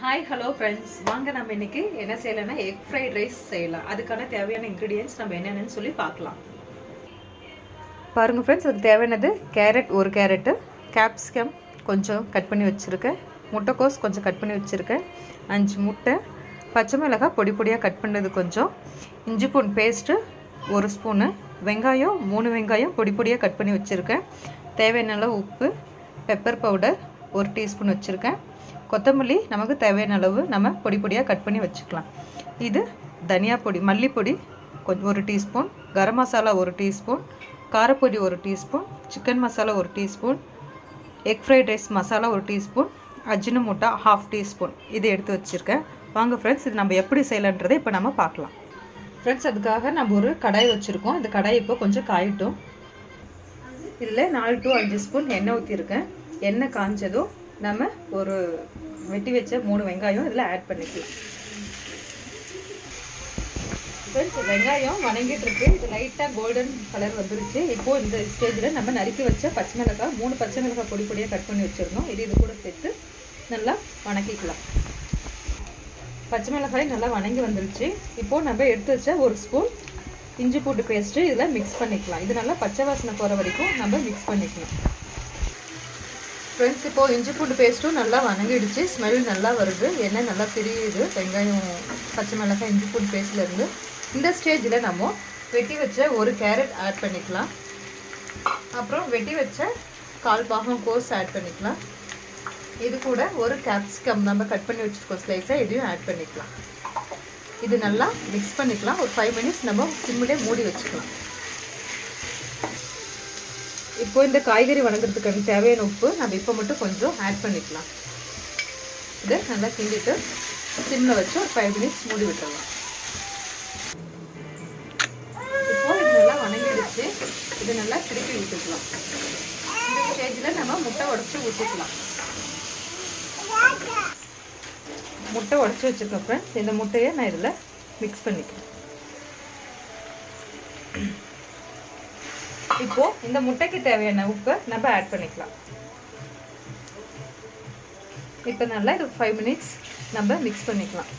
Hi hello friends, வாங்க நம்ம இன்னைக்கு என்ன செய்யலாம்னா எக் ஃப்ரைட் ரைஸ் செய்யலாம். அதுக்கான தேவையான இன்க்ரீடியன்ட்ஸ் நம்ம என்னென்னு சொல்லி பார்க்கலாம். பாருங்கள் ஃப்ரெண்ட்ஸ், அதுக்கு தேவையானது கேரட், ஒரு கேரட்டு, கேப்சிகம் கொஞ்சம் கட் பண்ணி வச்சுருக்கேன், முட்டைக்கோஸ் கொஞ்சம் கட் பண்ணி வச்சுருக்கேன், 5 முட்டை, பச்சை மிளகாய் பொடி பொடியாக கட் பண்ணது கொஞ்சம், இஞ்சி பூண்டு பேஸ்ட்டு 1 ஸ்பூனு, வெங்காயம் 3 வெங்காயம் பொடி பொடியாக கட் பண்ணி வச்சுருக்கேன், தேவையான உப்பு, பெப்பர் பவுடர் 1 டீஸ்பூன் வச்சுருக்கேன், கொத்தமல்லி நமக்கு தேவையான அளவு நம்ம பொடி பொடியாக கட் பண்ணி வச்சுக்கலாம். இது தனியா பொடி, மல்லிப்பொடி கொஞ்சம் 1 டீஸ்பூன், கரம் மசாலா 1 டீஸ்பூன், காரப்பொடி 1 teaspoon, chicken masala 1 teaspoon, egg fried rice masala 1 teaspoon, Ajinomoto 1/2 teaspoon இது எடுத்து வச்சுருக்கேன். வாங்க ஃப்ரெண்ட்ஸ், இது நம்ம எப்படி செய்யலான்றதை இப்போ நம்ம பார்க்கலாம். ஃப்ரெண்ட்ஸ், அதுக்காக நம்ம ஒரு கடாய் வச்சுருக்கோம். இந்த கடாய் இப்போ கொஞ்சம் காயட்டும். இதில் 4 to 5 ஸ்பூன் எண்ணெய் ஊற்றிருக்கேன். எண்ணெய் காஞ்சதும் நம்ம ஒரு வெட்டி வச்ச 3 வெங்காயம் இதில் ஆட் பண்ணிக்கலாம். ஃப்ரெண்ட்ஸ், வெங்காயம் வணங்கிட்டு இருக்கு. இது லைட்டாக கோல்டன் கலர் வந்துருச்சு. இப்போது இந்த ஸ்டேஜில் நம்ம நறுக்கி வச்ச பச்சை மிளகாய் 3 பச்சை மிளகாய் பொடி பொடியாக கட் பண்ணி வச்சுருந்தோம். இது கூட சேர்த்து நல்லா வணக்கிக்கலாம். பச்சை மிளகாய் நல்லா வணங்கி வந்துருச்சு. இப்போது நம்ம எடுத்து வச்ச 1 ஸ்பூன் இஞ்சி பூண்டு பேஸ்ட்டு இதில் மிக்ஸ் பண்ணிக்கலாம். இது நல்லா பச்சை வாசனை போகிற வரைக்கும் நம்ம மிக்ஸ் பண்ணிக்கலாம். ஃப்ரெண்ட்ஸ், இப்போது இஞ்சி பூண்டு பேஸ்ட்டும் நல்லா வணங்கிடுச்சு. ஸ்மெல் நல்லா வருது, எண்ணெய் நல்லா பிரியுது வெங்காயம் பச்சை மிளகாய் இஞ்சி பூண்டு பேஸ்ட்லேருந்து. இந்த ஸ்டேஜில் நம்ம வெட்டி வச்ச 1 கேரட் ஆட் பண்ணிக்கலாம். அப்புறம் வெட்டி வச்ச 1/4 பாகம் கோஸ் ஆட் பண்ணிக்கலாம். இது கூட 1 கேப்சிகம் நம்ம கட் பண்ணி வச்சுருக்கோம் ஸ்லைஸாக, இதையும் ஆட் பண்ணிக்கலாம். இது நல்லா மிக்ஸ் பண்ணிக்கலாம். ஒரு 5 மினிட்ஸ் நம்ம சிம்மிலே மூடி வச்சுக்கலாம். இப்போ இந்த காய்கறி வணங்குறதுக்கு தேவையான உப்பு நம்ம இப்போ மட்டும் கொஞ்சம் ஆட் பண்ணிக்கலாம். இதை நல்லா கிண்டிட்டு சிம்மில் வச்சு ஒரு 5 மினிட்ஸ் மூடி விட்டுடலாம். இப்போ இது நல்லா வணங்கிடுச்சு. இது நல்லா திருப்பி விட்டுக்கலாம். இந்த ஸ்டேஜில் நம்ம முட்டை உடச்சி ஊற்றிக்கலாம். முட்டை உடச்சி வச்சுருக்கேன் ஃப்ரெண்ட்ஸ். இந்த முட்டையை நான் இதில் மிக்ஸ் பண்ணிக்கிறேன். இப்போ இந்த முட்டைக்கு தேவையான உப்பை நம்ம ஆட் பண்ணிக்கலாம். இப்போ நல்லா இது 5 மினிட்ஸ் நம்ம மிக்ஸ் பண்ணிக்கலாம்.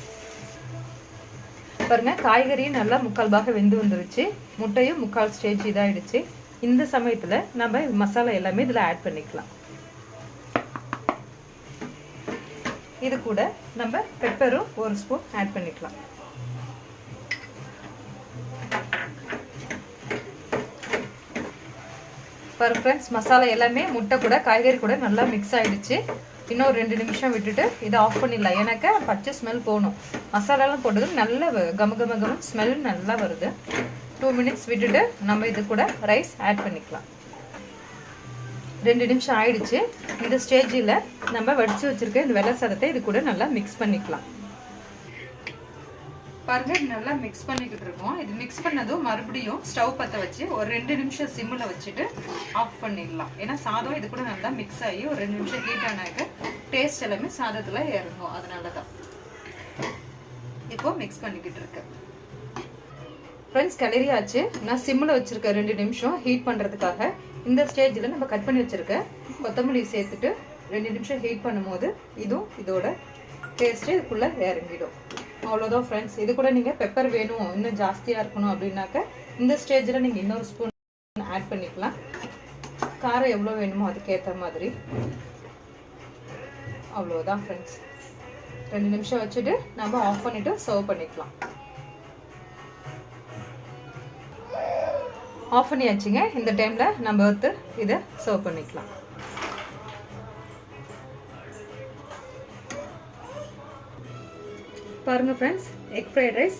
பாருங்க, காய்கறியும் நல்லா 3/4 பாகம் வெந்து வந்துருச்சு. முட்டையும் 3/4 ஸ்டேஜ் இதாகிடுச்சு. இந்த சமயத்தில் நம்ம மசாலா எல்லாமே இதில் ஆட் பண்ணிக்கலாம். இது கூட நம்ம பெப்பரும் 1 ஸ்பூன் ஆட் பண்ணிக்கலாம். பாரு ஃப்ரெண்ட்ஸ், மசாலா எல்லாமே முட்டை கூட காய்கறி கூட நல்லா மிக்ஸ் ஆகிடுச்சு. இன்னும் 2 நிமிஷம் விட்டுட்டு இதை ஆஃப் பண்ணிடலாம். எனக்கு பச்சை ஸ்மெல் போகணும். மசாலாலாம் போட்டது நல்ல கம ஸ்மெல் நல்லா வருது. 2 மினிட்ஸ் விட்டுட்டு நம்ம இது கூட ரைஸ் ஆட் பண்ணிக்கலாம். 2 நிமிஷம் ஆயிடுச்சு. இந்த ஸ்டேஜில் நம்ம வடித்து வச்சுருக்க இந்த வெள்ளை சாதத்தை இது கூட நல்லா மிக்ஸ் பண்ணிக்கலாம். பாருங்க, நல்லா மிக்ஸ் பண்ணிக்கிட்டு இருக்கோம். இது மிக்ஸ் பண்ணதும் மறுபடியும் ஸ்டவ் பற்ற வச்சு ஒரு 2 நிமிஷம் சிம்மில் வச்சுட்டு ஆஃப் பண்ணிடலாம். ஏன்னா சாதம் இது கூட நல்லா மிக்ஸ் ஆகி ஒரு 2 நிமிஷம் ஹீட் ஆனாக்க டேஸ்ட் எல்லாமே சாதத்தில் இறங்கும். அதனால தான் இப்போ மிக்ஸ் பண்ணிக்கிட்டு இருக்கேன். ஃப்ரெண்ட்ஸ், கிளறியாச்சு. நான் சிம்மில் வச்சுருக்கேன் 2 நிமிஷம் ஹீட் பண்ணுறதுக்காக. இந்த ஸ்டேஜில் நம்ம கட் பண்ணி வச்சுருக்கேன் கொத்தமல்லி சேர்த்துட்டு 2 நிமிஷம் ஹீட் பண்ணும்போது இதுவும் இதோட டேஸ்ட்டு இதுக்குள்ளே இறங்கிடும். அவ்வளோதான் ஃப்ரெண்ட்ஸ். இது கூட நீங்கள் பெப்பர் வேணும், இன்னும் ஜாஸ்தியாக இருக்கணும் அப்படின்னாக்க இந்த ஸ்டேஜில் நீங்கள் இன்னொரு ஸ்பூன் ஆட் பண்ணிக்கலாம். காரம் எவ்வளோ வேணுமோ அதுக்கேற்ற மாதிரி. அவ்வளோதான் ஃப்ரெண்ட்ஸ். 2 நிமிஷம் வச்சுட்டு நம்ம ஆஃப் பண்ணிவிட்டு சர்வ் பண்ணிக்கலாம். ஆஃப் பண்ணியாச்சுங்க. இந்த டைமில் நம்ம இதை சர்வ் பண்ணிக்கலாம். பாருங்கள் ஃப்ரெண்ட்ஸ், எக் ஃப்ரைட் ரைஸ்